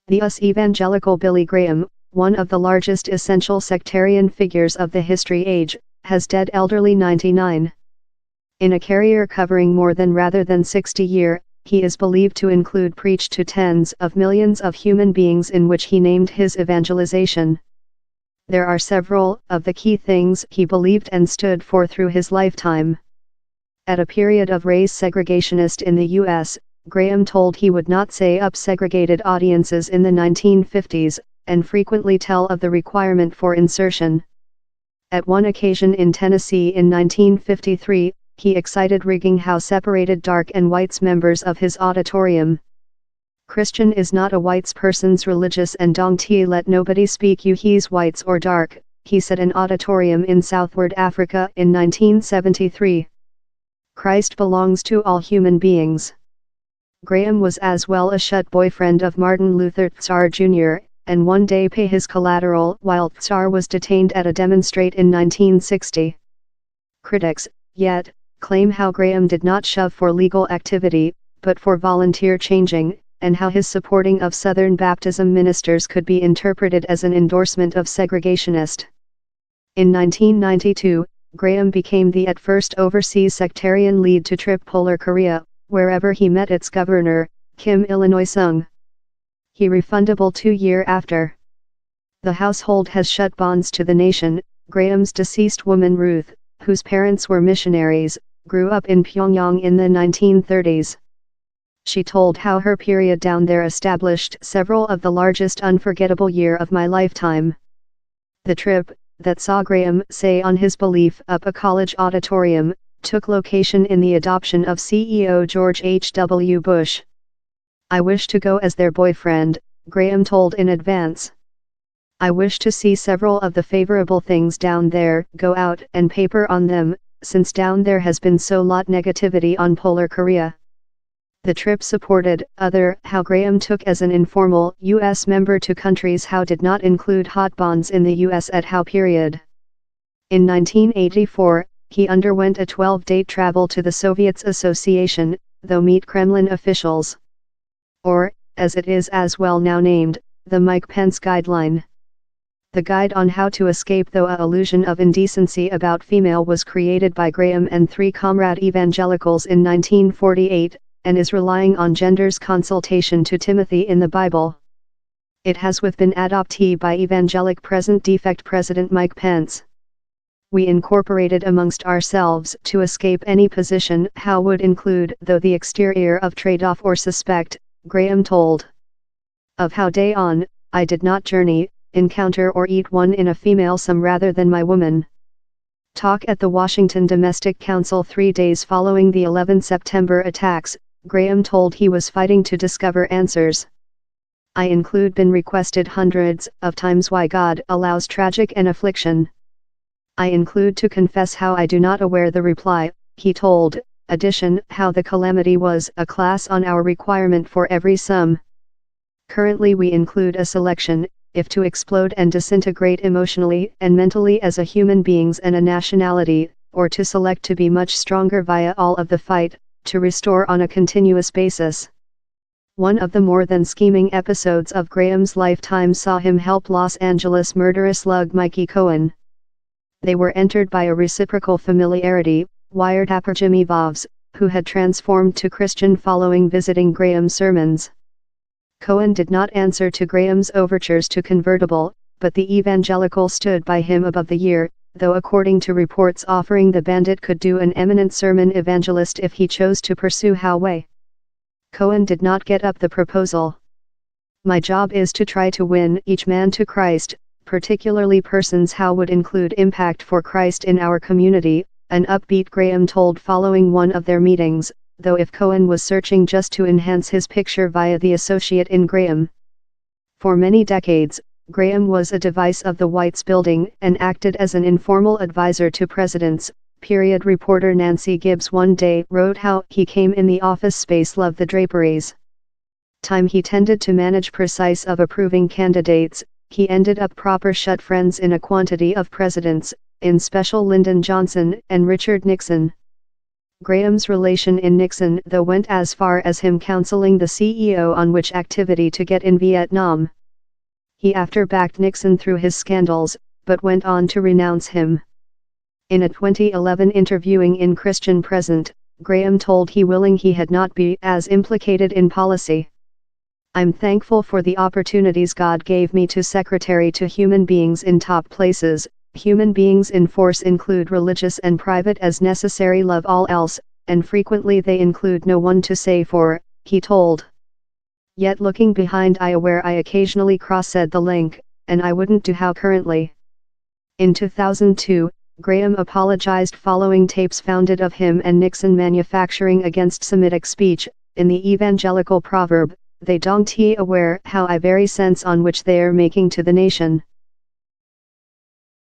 The US evangelical Billy Graham, one of the largest essential sectarian figures of the history age, has dead elderly 99. In a career covering more than rather than 60 years, he is believed to include preached to tens of millions of human beings in which he named his evangelization. There are several of the key things he believed and stood for through his lifetime. At a period of race segregationist in the U.S., Graham told he would not say up segregated audiences in the 1950s, and frequently tell of the requirement for insertion. At one occasion in Tennessee in 1953, he excited rigging how separated dark and whites members of his auditorium. Christian is not a whites person's religious and don't let nobody speak you he's whites or dark, he said an auditorium in Southward Africa in 1973. Christ belongs to all human beings. Graham was as well a shut boyfriend of Martin Luther Tsar Jr., and one day pay his collateral while Tsar was detained at a demonstrate in 1960. Critics, yet, claim how Graham did not shove for legal activity, but for volunteer changing, and how his supporting of Southern Baptism ministers could be interpreted as an endorsement of segregationist. In 1992, Graham became the at first overseas sectarian lead to Tripolar Korea, wherever he met its governor, Kim Il-sung. He refundable 2 years after. The household has shut bonds to the nation. Graham's deceased woman Ruth, whose parents were missionaries, grew up in Pyongyang in the 1930s. She told how her period down there established several of the largest unforgettable years of my lifetime. The trip, that saw Graham say on his belief up a college auditorium, took location in the adoption of CEO George H.W. Bush. I wish to go as their boyfriend, Graham told in advance. I wish to see several of the favorable things down there, go out and paper on them, since down there has been so lot negativity on Polar Korea. The trip supported, how Graham took as an informal U.S. member to countries how did not include hot bonds in the U.S. at how period. In 1984, he underwent a 12-day travel to the Soviets Association, though meet Kremlin officials. Or, as it is as well now named, the Mike Pence Guideline. The guide on how to escape though a illusion of indecency about female was created by Graham and 3 comrade evangelicals in 1948, and is relying on gender's consultation to Timothy in the Bible. It has with been adopted by evangelic present defect President Mike Pence. We incorporated amongst ourselves to escape any position how would include though the exterior of trade-off or suspect, Graham told. Of how day on, I did not journey, encounter or eat one in a female some rather than my woman. Talk at the Washington Domestic Council 3 days following the 11 September attacks, Graham told he was fighting to discover answers. I include been requested hundreds of times why God allows tragic and affliction. I include to confess how I do not aware the reply, he told, addition how the calamity was a class on our requirement for every sum. Currently we include a selection, if to explode and disintegrate emotionally and mentally as a human beings and a nationality, or to select to be much stronger via all of the fight, to restore on a continuous basis. One of the more than scheming episodes of Graham's lifetime saw him help Los Angeles murderous slug Mikey Cohen. They were entered by a reciprocal familiarity, wired Apper Jimmy Voves, who had transformed to Christian following visiting Graham's sermons. Cohen did not answer to Graham's overtures to convertible, but the evangelical stood by him above the year, though according to reports offering the bandit could do an eminent sermon evangelist if he chose to pursue how way. Cohen did not get up the proposal. My job is to try to win each man to Christ, particularly persons how would include impact for Christ in our community, an upbeat Graham told following one of their meetings, though if Cohen was searching just to enhance his picture via the associate in Graham. For many decades, Graham was a device of the Whites Building and acted as an informal advisor to presidents. Period reporter Nancy Gibbs one day wrote how he came in the office space loved the draperies. Time he tended to manage precise of approving candidates, he ended up proper shut friends in a quantity of presidents, in special Lyndon Johnson and Richard Nixon. Graham's relation in Nixon though went as far as him counseling the CEO on which activity to get in Vietnam. He after backed Nixon through his scandals, but went on to renounce him. In a 2011 interviewing in Christian Present, Graham told he willing he had not be as implicated in policy. I'm thankful for the opportunities God gave me to secretary to human beings in top places. Human beings in force include religious and private as necessary love all else, and frequently they include no one to say for, he told. Yet looking behind I aware I occasionally cross-said the link, and I wouldn't do how currently. In 2002, Graham apologized following tapes founded of him and Nixon manufacturing against Semitic speech, in the evangelical proverb, they don't aware how I very sense on which they are making to the nation.